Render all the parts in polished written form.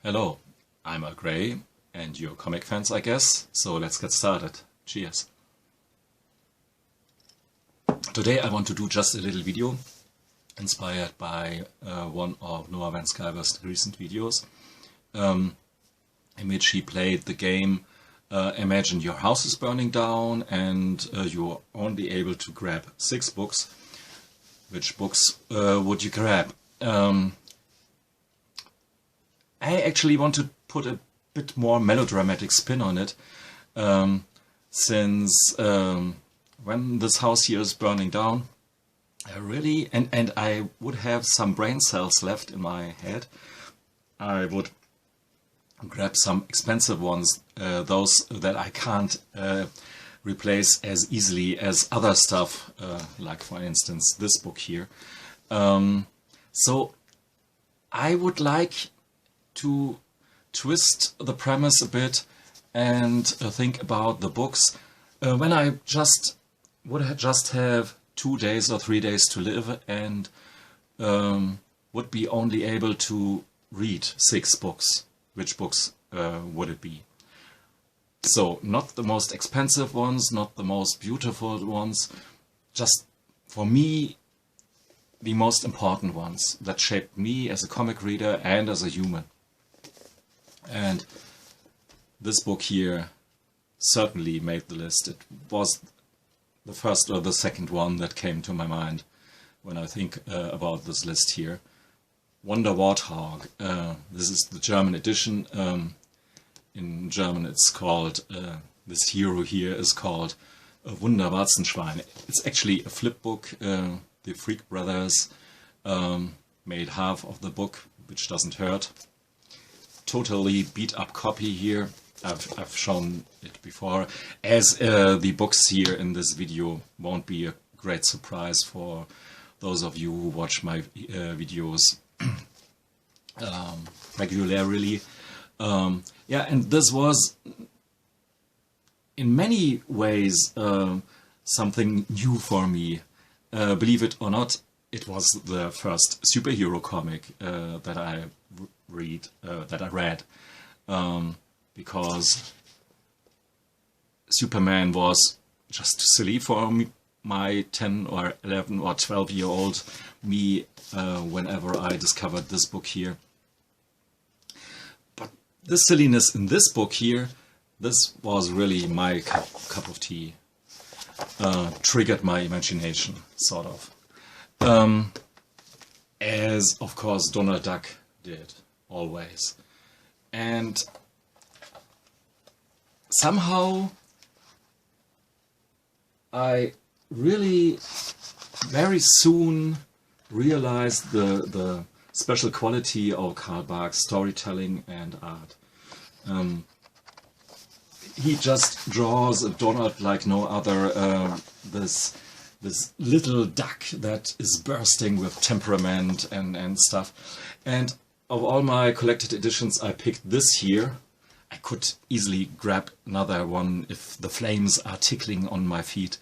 Hello, I'm Earl Grey, and you're comic fans, I guess, so let's get started. Cheers! Today I want to do just a little video inspired by one of Noah Van Sciver's recent videos, in which he played the game imagine your house is burning down and you're only able to grab 6 books. Which books would you grab? I actually want to put a bit more melodramatic spin on it, since when this house here is burning down, I really, and I would have some brain cells left in my head, I would grab some expensive ones, those that I can't replace as easily as other stuff, like for instance this book here. So I would like to twist the premise a bit and think about the books when I would have 2 days or 3 days to live and would be only able to read 6 books. Which books would it be? So not the most expensive ones, not the most beautiful ones, just for me the most important ones that shaped me as a comic reader and as a human. And this book here certainly made the list. It was the first or the second one that came to my mind when I think about this list here. Wart-hog. This is the German edition. In German it's called, this hero here is called Wunderwarzenschwein. It's actually a flip book. The Freak Brothers made half of the book, which doesn't hurt. Totally beat up copy here. I've shown it before. As the books here in this video won't be a great surprise for those of you who watch my videos regularly. Yeah, and this was in many ways something new for me. Believe it or not, it was the first superhero comic that I read, because Superman was just silly for me, my 10 or 11 or 12-year-old me, whenever I discovered this book here. But the silliness in this book here, this was really my cup of tea. Triggered my imagination, sort of. As, of course, Donald Duck did, always. And somehow I really very soon realized the special quality of Karl Barks' storytelling and art. He just draws a Donald like no other, this little duck that is bursting with temperament and stuff. And of all my collected editions, I picked this here. I could easily grab another one if the flames are tickling on my feet.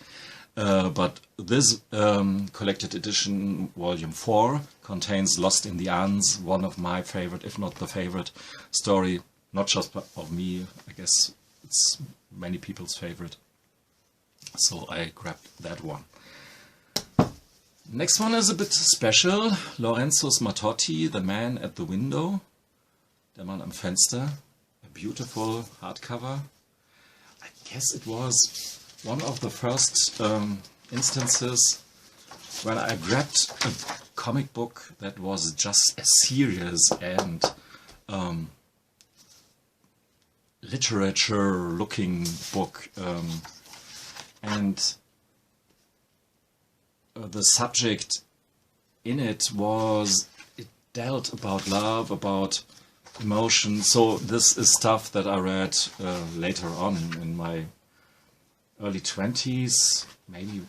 But this collected edition, volume 4, contains Lost in the Arns, one of my favorite, if not the favorite story, not just of me, I guess it's many people's favorite. So I grabbed that one. Next one is a bit special. Lorenzo Mattotti, The Man at the Window. Der Mann am Fenster. A beautiful hardcover. I guess it was one of the first instances when I grabbed a comic book that was just a serious and literature-looking book. And the subject in it dealt about love, about emotion. So this is stuff that I read later on in my early 20s. Maybe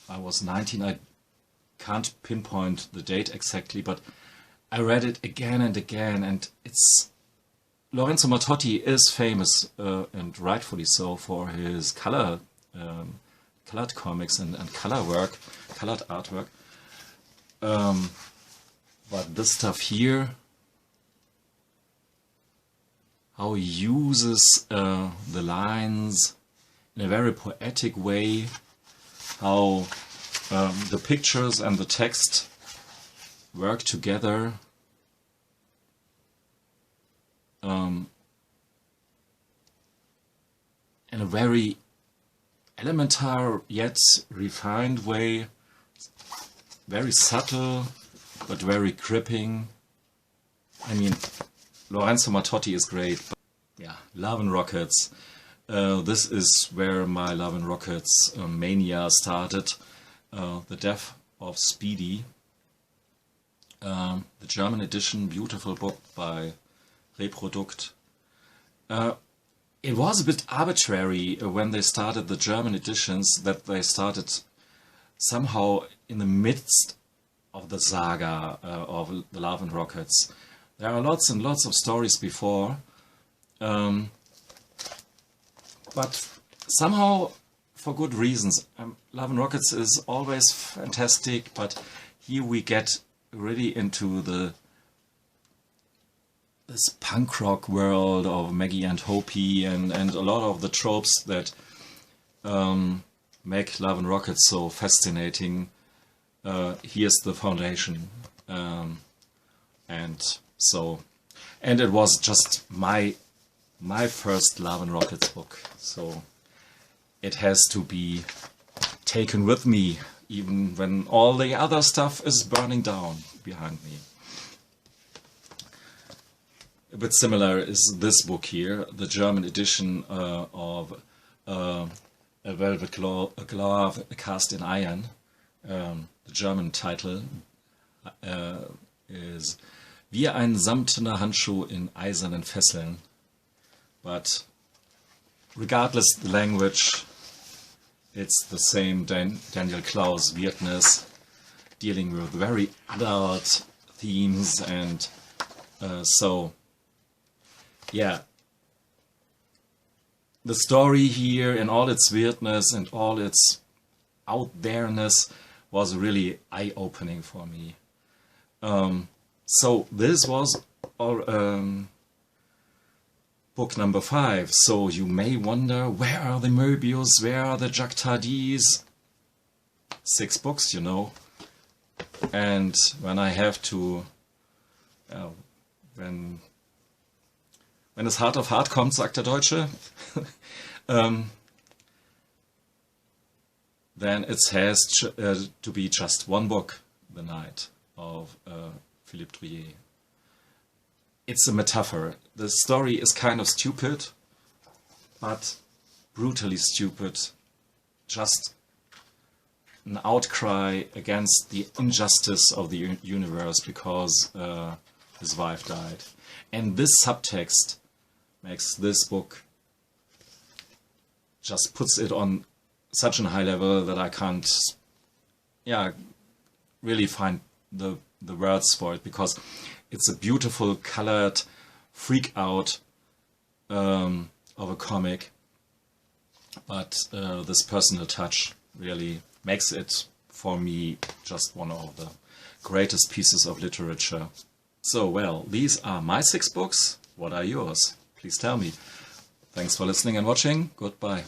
I was 19. I can't pinpoint the date exactly, but I read it again and again. And it's Lorenzo Mattotti is famous, and rightfully so, for his colored comics and colored artwork. But this stuff here how he uses the lines in a very poetic way, how the pictures and the text work together. In a very elementary yet refined way, very subtle but very gripping. I mean, Lorenzo Mattotti is great, but yeah, Love and Rockets. This is where my Love and Rockets mania started. The Death of Speedy, the German edition, beautiful book by Reprodukt. It was a bit arbitrary when they started the German editions, that they started somehow in the midst of the saga of the Love and Rockets. There are lots and lots of stories before, but somehow for good reasons. Love and Rockets is always fantastic, but here we get really into this punk rock world of Maggie and Hopi and a lot of the tropes that make Love and Rockets so fascinating. Here's the foundation, and it was just my first Love and Rockets book, so it has to be taken with me even when all the other stuff is burning down behind me. A bit similar is this book here, the German edition of A Velvet Glove Cast in Iron. The German title is Wie ein samtner Handschuh in eisernen Fesseln. But regardless the language, it's the same Daniel Klaus weirdness, dealing with very adult themes, and so yeah, the story here in all its weirdness and all its out there-ness was really eye-opening for me. So this was book number 5. So you may wonder, where are the Möbius, where are the Jacques Tardis? 6 books, you know. And when I have to, when es hart auf hart kommt, sagt der Deutsche, then it has to be just one book, The Night of Philippe Drouillet. It's a metaphor. The story is kind of stupid, but brutally stupid. Just an outcry against the injustice of the universe because his wife died. And this subtext makes this book, just puts it on such a high level that I can't really find the words for it, because it's a beautiful colored freak out of a comic, but this personal touch really makes it for me just one of the greatest pieces of literature. So well, these are my 6 books. What are yours? Please tell me. Thanks for listening and watching. Goodbye.